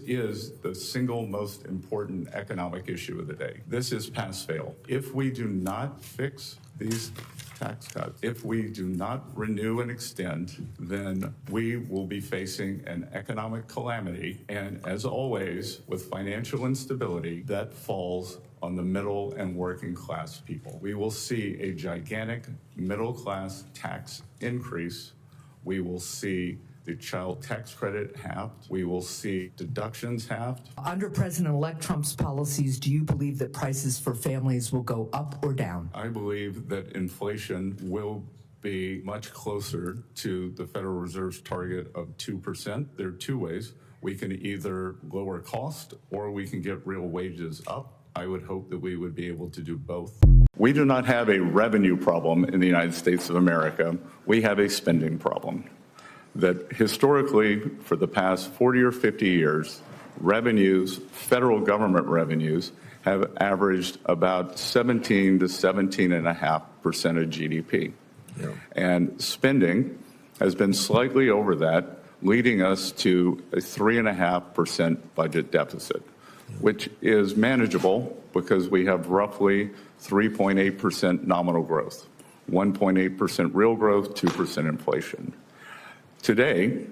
is the single most important economic issue of the day. This is pass-fail. If we do not fix these tax cuts, if we do not renew and extend, then we will be facing an economic calamity. And as always, with financial instability, that falls on the middle and working class people. We will see a gigantic middle class tax increase. We will see the child tax credit halved. We will see deductions halved. Under President-elect Trump's policies, do you believe that prices for families will go up or down? I believe that inflation will be much closer to the Federal Reserve's target of 2%. There are two ways. We can either lower cost or we can get real wages up. I would hope that we would be able to do both. We do not have a revenue problem in the United States of America. We have a spending problem. That historically, for the past 40 or 50 years, revenues, federal government revenues, have averaged about 17 to 17.5% of GDP. Yeah. And spending has been slightly over that, leading us to a 3.5% budget deficit, which is manageable because we have roughly 3.8% nominal growth, 1.8% real growth, 2% inflation. Today,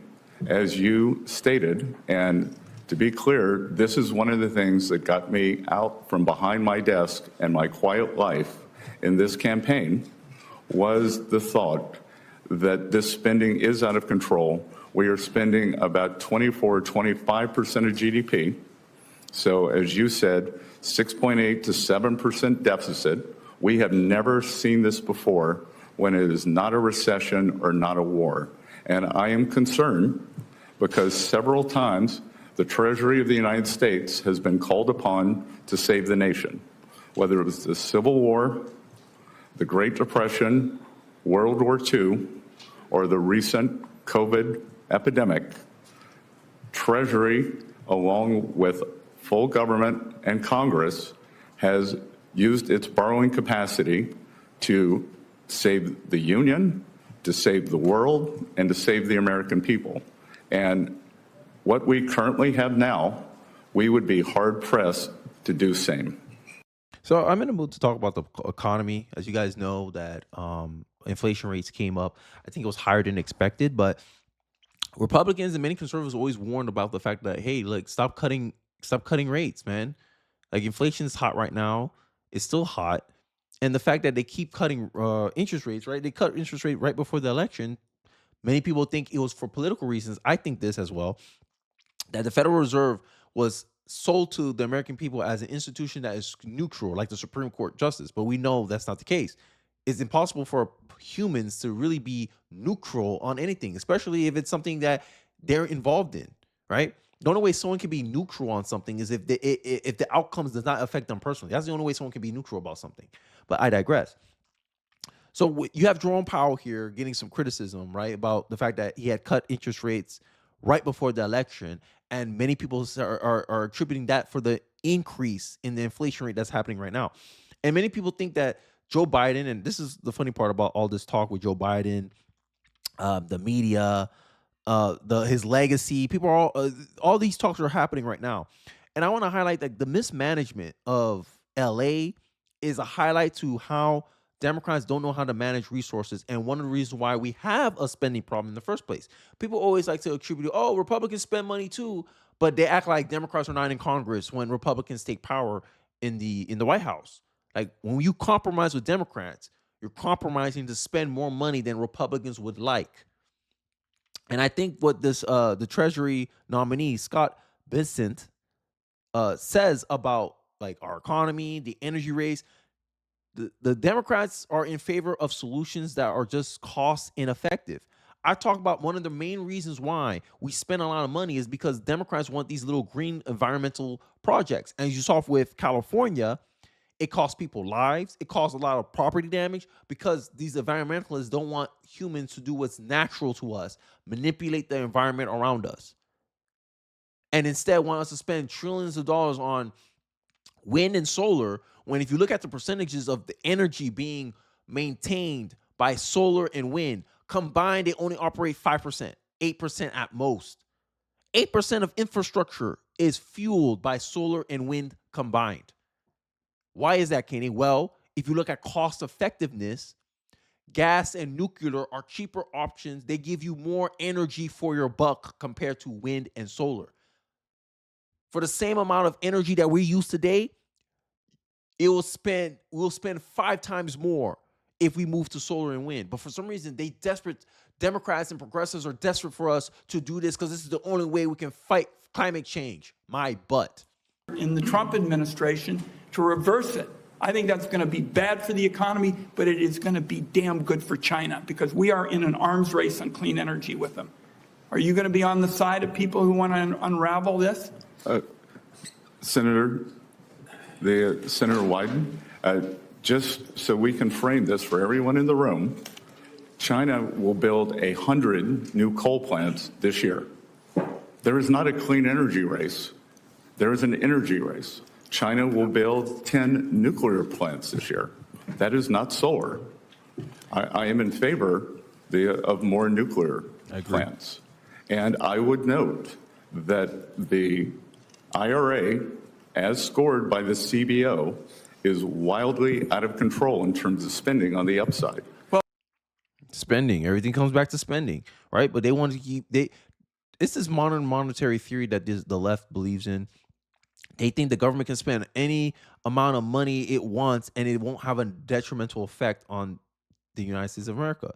as you stated, and to be clear, this is one of the things that got me out from behind my desk and my quiet life in this campaign, was the thought that this spending is out of control. We are spending about 24, 25% of GDP. So as you said, 6.8 to 7% deficit. We have never seen this before when it is not a recession or not a war. And I am concerned because several times the Treasury of the United States has been called upon to save the nation, whether it was the Civil War, the Great Depression, World War II, or the recent COVID epidemic. Treasury, along with full government and Congress, has used its borrowing capacity to save the Union, to save the world, and to save the American people. And what we currently have now, we would be hard-pressed to do same. So I'm in the mood to talk about the economy. As you guys know, that inflation rates came up. I think it was higher than expected, but Republicans and many conservatives always warned about the fact that, hey, like, stop cutting rates, man. Like, inflation is hot right now. It's still hot. And the fact that they keep cutting interest rates, right? They cut interest rate right before the election. Many people think it was for political reasons. I think this as well, that the Federal Reserve was sold to the American people as an institution that is neutral, like the Supreme Court justice. But we know that's not the case. It's impossible for humans to really be neutral on anything, especially if it's something that they're involved in, right? The only way someone can be neutral on something is if the outcomes does not affect them personally. That's the only way someone can be neutral about something. But I digress. So you have Jerome Powell here getting some criticism, right, about the fact that he had cut interest rates right before the election, and many people are attributing that for the increase in the inflation rate that's happening right now. And many people think that Joe Biden, and this is the funny part about all this talk with Joe Biden, the media, his legacy, people are all these talks are happening right now. And I want to highlight that the mismanagement of LA is a highlight to how Democrats don't know how to manage resources, and one of the reasons why we have a spending problem in the first place. People always like to attribute, oh, Republicans spend money too, but they act like Democrats are not in Congress when Republicans take power in the White House. Like, when you compromise with Democrats, you're compromising to spend more money than Republicans would like. And I think what this the Treasury nominee, Scott Bessent, says about, like, our economy, the energy rates, the Democrats are in favor of solutions that are just cost ineffective. I talk about one of the main reasons why we spend a lot of money is because Democrats want these little green environmental projects. And as you saw with California, it costs people lives. It caused a lot of property damage because these environmentalists don't want humans to do what's natural to us, manipulate the environment around us, and instead want us to spend trillions of dollars on wind and solar, when if you look at the percentages of the energy being maintained by solar and wind, combined, they only operate 5%, 8% at most. 8% of infrastructure is fueled by solar and wind combined. Why is that, Kenny? Well, if you look at cost effectiveness, gas and nuclear are cheaper options. They give you more energy for your buck compared to wind and solar. For the same amount of energy that we use today, we'll spend 5 times more if we move to solar and wind. But for some reason, Democrats and progressives are desperate for us to do this because this is the only way we can fight climate change. My butt. In the Trump administration to reverse it. I think that's going to be bad for the economy, but it is going to be damn good for China because we are in an arms race on clean energy with them. Are you going to be on the side of people who want to unravel this? Senator Wyden, just so we can frame this for everyone in the room, China will build 100 new coal plants this year. There is not a clean energy race. There is an energy race. China will build 10 nuclear plants this year. That is not solar. I am in favor of more nuclear plants. And I would note that the IRA, as scored by the CBO, is wildly out of control in terms of spending on the upside. Spending. Everything comes back to spending, right? But they want to keep... It's this modern monetary theory that the left believes in. They think the government can spend any amount of money it wants and it won't have a detrimental effect on the United States of America,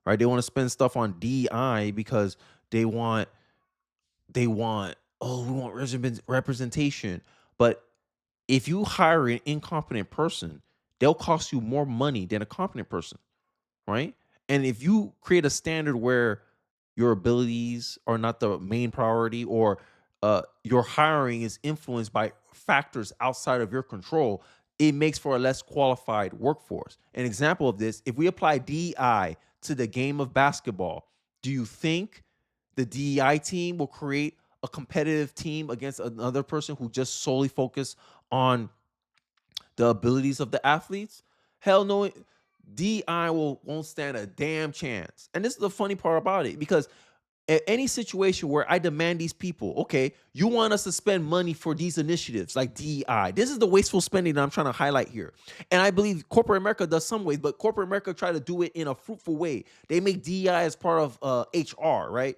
right? They want to spend stuff on DI because we want representation. But if you hire an incompetent person, they'll cost you more money than a competent person, right? And if you create a standard where your abilities are not the main priority, or your hiring is influenced by factors outside of your control, it makes for a less qualified workforce. An example of this, if we apply DEI to the game of basketball, do you think the DEI team will create a competitive team against another person who just solely focus on the abilities of the athletes? Hell no. DEI won't stand a damn chance. And this is the funny part about it, because at any situation where I demand these people, okay, you want us to spend money for these initiatives like DEI. This is the wasteful spending that I'm trying to highlight here. And I believe corporate America does some ways, but corporate America try to do it in a fruitful way. They make DEI as part of HR, right?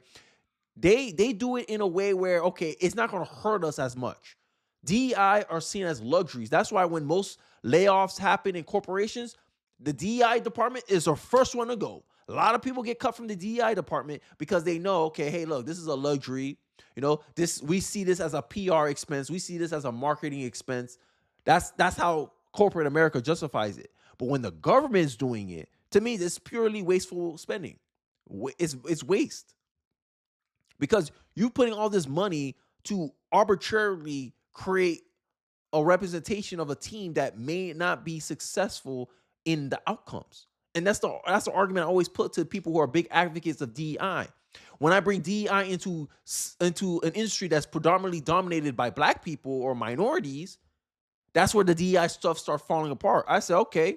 They do it in a way where, okay, it's not going to hurt us as much. DEI are seen as luxuries. That's why when most layoffs happen in corporations, the DEI department is the first one to go. A lot of people get cut from the DEI department because they know, okay, hey, look, this is a luxury. You know, we see this as a PR expense. We see this as a marketing expense. That's how corporate America justifies it. But when the government is doing it, to me, it's purely wasteful spending. It's waste. Because you're putting all this money to arbitrarily create a representation of a team that may not be successful in the outcomes. And that's the argument I always put to people who are big advocates of DEI. When I bring DEI into an industry that's predominantly dominated by black people or minorities, that's where the DEI stuff starts falling apart. I say, okay,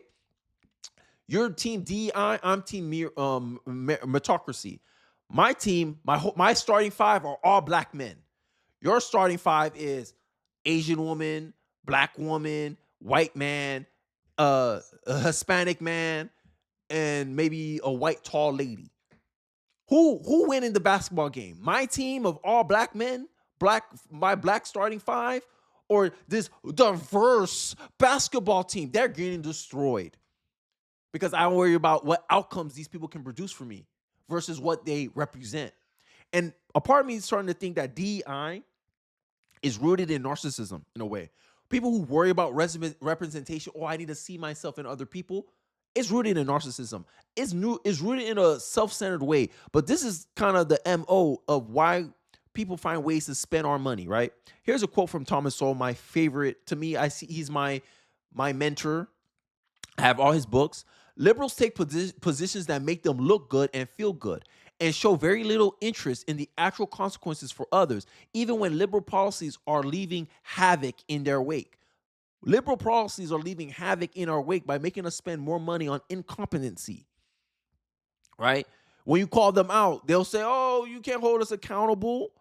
you're team DEI, I'm team meritocracy. My team, my starting five are all black men. Your starting five is Asian woman, black woman, white man, a Hispanic man, and maybe a white tall lady. Who win in the basketball game? My team of all black men, my black starting five, or this diverse basketball team? They're getting destroyed because I worry about what outcomes these people can produce for me versus what they represent. And a part of me is starting to think that DEI is rooted in narcissism in a way. People who worry about representation, I need to see myself in other people, it's rooted in narcissism. It's rooted in a self-centered way. But this is kind of the MO of why people find ways to spend our money, right? Here's a quote from Thomas Sowell, my favorite. To me, he's my mentor. I have all his books. Liberals take positions that make them look good and feel good and show very little interest in the actual consequences for others, even when liberal policies are leaving havoc in their wake. Liberal policies are leaving havoc in our wake by making us spend more money on incompetency, right? When you call them out, they'll say, oh, you can't hold us accountable.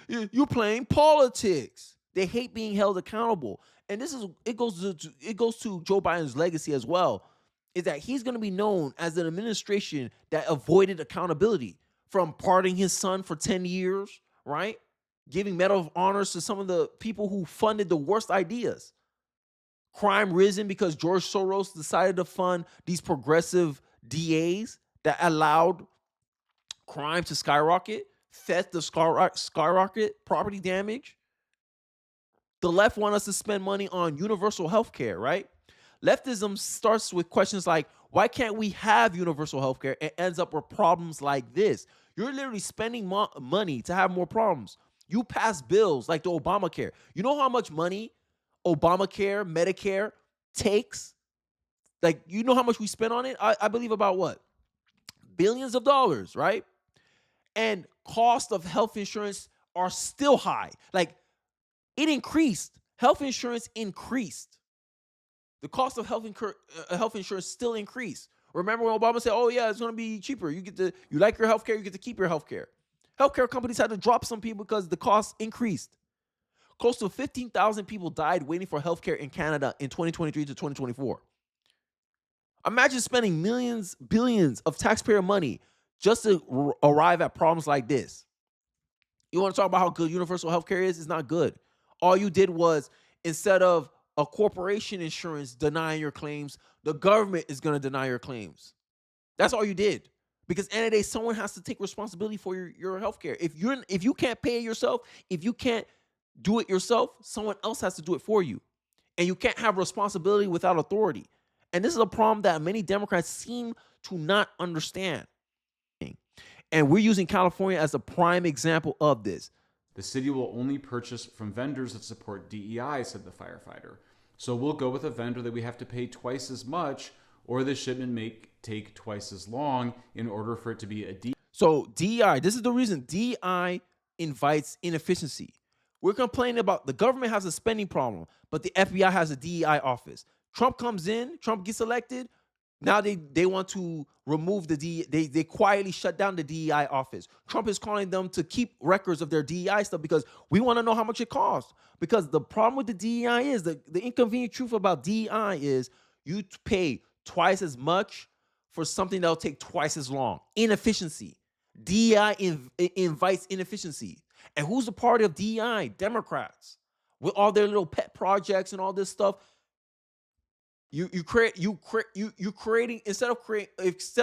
You're playing politics. They hate being held accountable. And it goes to Joe Biden's legacy as well, is that he's going to be known as an administration that avoided accountability, from pardoning his son for 10 years, right? Giving Medal of Honors to some of the people who funded the worst ideas. Crime risen because George Soros decided to fund these progressive DAs that allowed crime to skyrocket, theft to skyrocket, property damage. The left want us to spend money on universal health care, right? Leftism starts with questions like, why can't we have universal health care? And ends up with problems like this. You're literally spending money to have more problems. You pass bills like the Obamacare. You know how much money Obamacare, Medicare takes? Like, you know how much we spend on it? I believe about what? Billions of dollars, right? And cost of health insurance are still high. Like, it increased. Health insurance increased. The cost of health insurance still increased. Remember when Obama said, "Oh yeah, it's going to be cheaper. You like your healthcare, you get to keep your healthcare." Healthcare companies had to drop some people because the cost increased. Close to 15,000 people died waiting for healthcare in Canada in 2023 to 2024. Imagine spending millions, billions of taxpayer money just to arrive at problems like this. You want to talk about how good universal healthcare is? It's not good. All you did was, instead of a corporation insurance denying your claims, the government is going to deny your claims. That's all you did. Because at the end of the day, someone has to take responsibility for your healthcare. If you can't pay it yourself, if you can't do it yourself, someone else has to do it for you. And you can't have responsibility without authority. And this is a problem that many Democrats seem to not understand. And we're using California as a prime example of this. The city will only purchase from vendors that support DEI, said the firefighter. So we'll go with a vendor that we have to pay twice as much, or the shipment may take twice as long in order for it to be a DEI. So DEI, this is the reason DEI invites inefficiency. We're complaining about the government has a spending problem, but the FBI has a DEI office. Trump comes in, Trump gets elected. Now they want to remove the DEI. They quietly shut down the DEI office. Trump is calling them to keep records of their DEI stuff because we want to know how much it costs. Because the problem with the DEI is, the inconvenient truth about DEI is you pay twice as much for something that'll take twice as long. Inefficiency. DEI invites inefficiency. And who's the party of DEI? Democrats. With all their little pet projects and all this stuff. You're creating, instead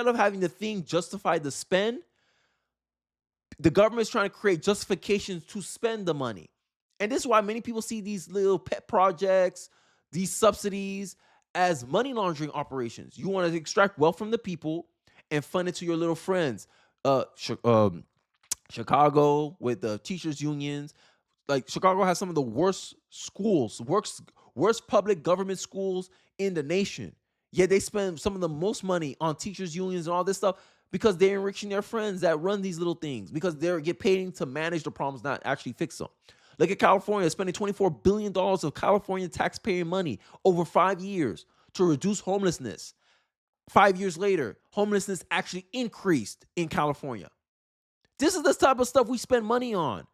of having the thing justify the spend, the government is trying to create justifications to spend the money. And this is why many people see these little pet projects, these subsidies, as money laundering operations. You want to extract wealth from the people and fund it to your little friends. Chicago with the teachers unions. Like, Chicago has some of the worst schools, worst public government schools in the nation. Yet they spend some of the most money on teachers unions and all this stuff because they're enriching their friends that run these little things, because they get paid to manage the problems, not actually fix them. Look at California spending $24 billion of California taxpayer money over 5 years to reduce homelessness. 5 years later, homelessness actually increased in California. This is the type of stuff we spend money on.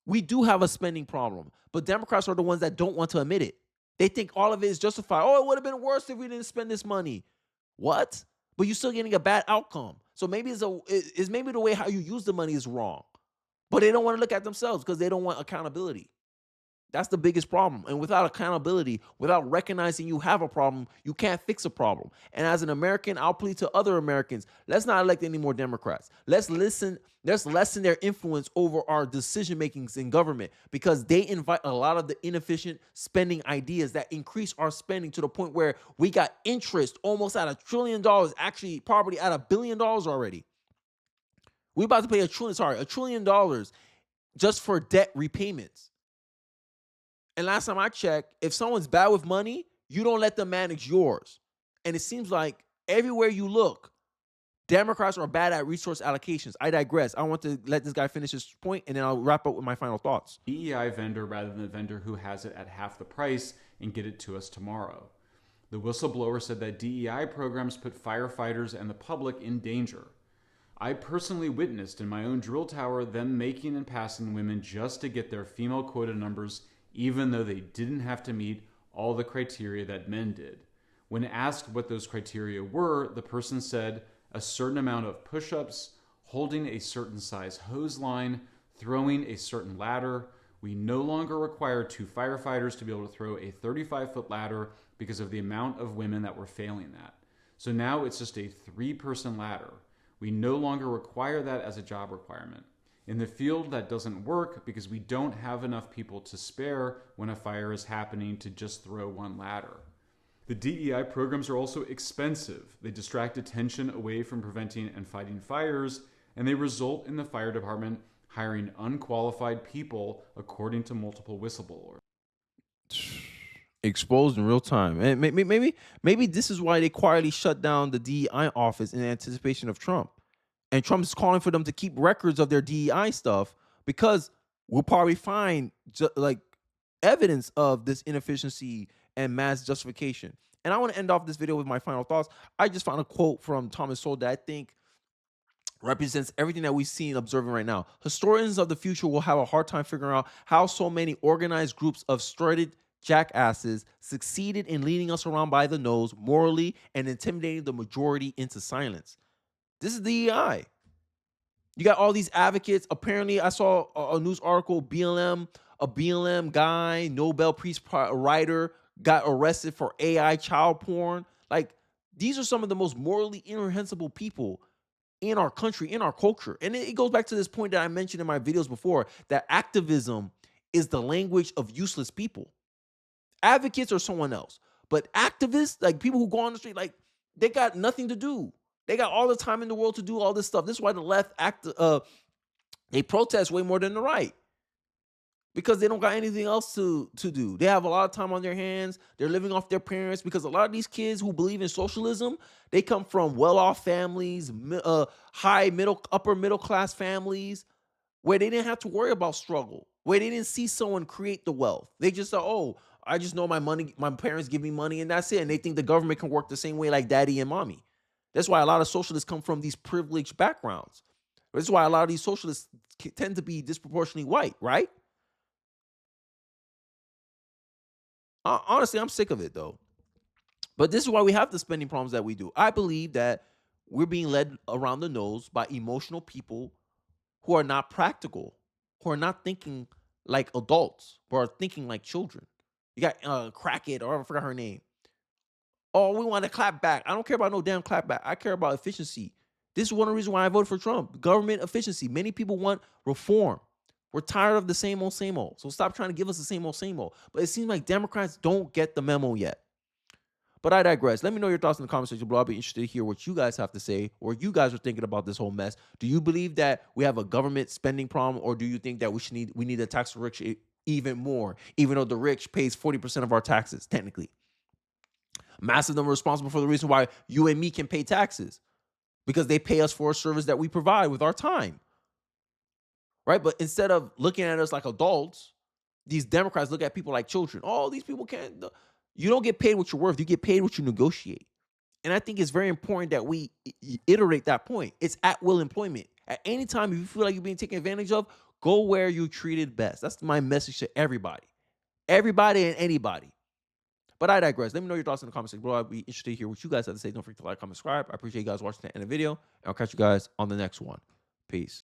We do have a spending problem, but Democrats are the ones that don't want to admit it. They think all of it is justified. Oh, it would have been worse if we didn't spend this money. What? But you're still getting a bad outcome. So maybe maybe the way how you use the money is wrong. But they don't want to look at themselves because they don't want accountability. That's the biggest problem. And without accountability, without recognizing you have a problem, you can't fix a problem. And as an American, I'll plead to other Americans, let's not elect any more Democrats. Let's lessen their influence over our decision makings in government, because they invite a lot of the inefficient spending ideas that increase our spending to the point where we got interest almost at $1 trillion, actually probably at $1 billion already. We're about to pay $1 trillion just for debt repayments. And last time I checked, if someone's bad with money, you don't let them manage yours. And it seems like everywhere you look, Democrats are bad at resource allocations. I digress. I want to let this guy finish his point, and then I'll wrap up with my final thoughts. DEI vendor rather than the vendor who has it at half the price and get it to us tomorrow. The whistleblower said that DEI programs put firefighters and the public in danger. I personally witnessed in my own drill tower them making and passing women just to get their female quota numbers, even though they didn't have to meet all the criteria that men did. When asked what those criteria were, the person said a certain amount of push-ups, holding a certain size hose line, throwing a certain ladder. We no longer require 2 firefighters to be able to throw a 35-foot ladder because of the amount of women that were failing that. So now it's just a 3-person ladder. We no longer require that as a job requirement. In the field, that doesn't work because we don't have enough people to spare when a fire is happening to just throw 1 ladder. The DEI programs are also expensive. They distract attention away from preventing and fighting fires, and they result in the fire department hiring unqualified people, according to multiple whistleblowers. Exposed in real time. And maybe this is why they quietly shut down the DEI office in anticipation of Trump. And Trump is calling for them to keep records of their DEI stuff because we'll probably find like evidence of this inefficiency and mass justification. And I want to end off this video with my final thoughts. I just found a quote from Thomas Sowell that I think represents everything that we've seen observing right now. Historians of the future will have a hard time figuring out how so many organized groups of strutted jackasses succeeded in leading us around by the nose morally and intimidating the majority into silence. This is DEI. You got all these advocates. Apparently, I saw a news article, a BLM guy, Nobel Peace writer, got arrested for AI child porn. Like, these are some of the most morally irreprehensible people in our country, in our culture. And it goes back to this point that I mentioned in my videos before, that activism is the language of useless people. Advocates are someone else. But activists, like people who go on the street, like they got nothing to do. They got all the time in the world to do all this stuff. This is why the left they protest way more than the right. Because they don't got anything else to do. They have a lot of time on their hands. They're living off their parents because a lot of these kids who believe in socialism, they come from well-off families, upper middle class families, where they didn't have to worry about struggle, where they didn't see someone create the wealth. They just thought, oh, I just know my parents give me money and that's it. And they think the government can work the same way like daddy and mommy. That's why a lot of socialists come from these privileged backgrounds. That's why a lot of these socialists tend to be disproportionately white, right? Honestly, I'm sick of it though. But this is why we have the spending problems that we do. I believe that we're being led around the nose by emotional people who are not practical, who are not thinking like adults, but are thinking like children. You got Crackett, or I forgot her name. Oh, we want to clap back. I don't care about no damn clap back. I care about efficiency. This is one of the reasons why I voted for Trump. Government efficiency. Many people want reform. We're tired of the same old, same old. So stop trying to give us the same old, same old. But it seems like Democrats don't get the memo yet. But I digress. Let me know your thoughts in the comment section below. I'll be interested to hear what you guys have to say, or you guys are thinking about this whole mess. Do you believe that we have a government spending problem, or do you think that we need to tax the rich even more, even though the rich pays 40% of our taxes, technically? Massive number responsible for the reason why you and me can pay taxes, because they pay us for a service that we provide with our time. Right? But instead of looking at us like adults, these Democrats look at people like children. Oh, these people can't. You don't get paid what you're worth. You get paid what you negotiate. And I think it's very important that we iterate that point. It's at will employment. At any time, if you feel like you're being taken advantage of, go where you're treated best. That's my message to everybody. Everybody and anybody. But I digress. Let me know your thoughts in the comment section below. I'd be interested to hear what you guys have to say. Don't forget to like, comment, subscribe. I appreciate you guys watching the end of the video. And I'll catch you guys on the next one. Peace.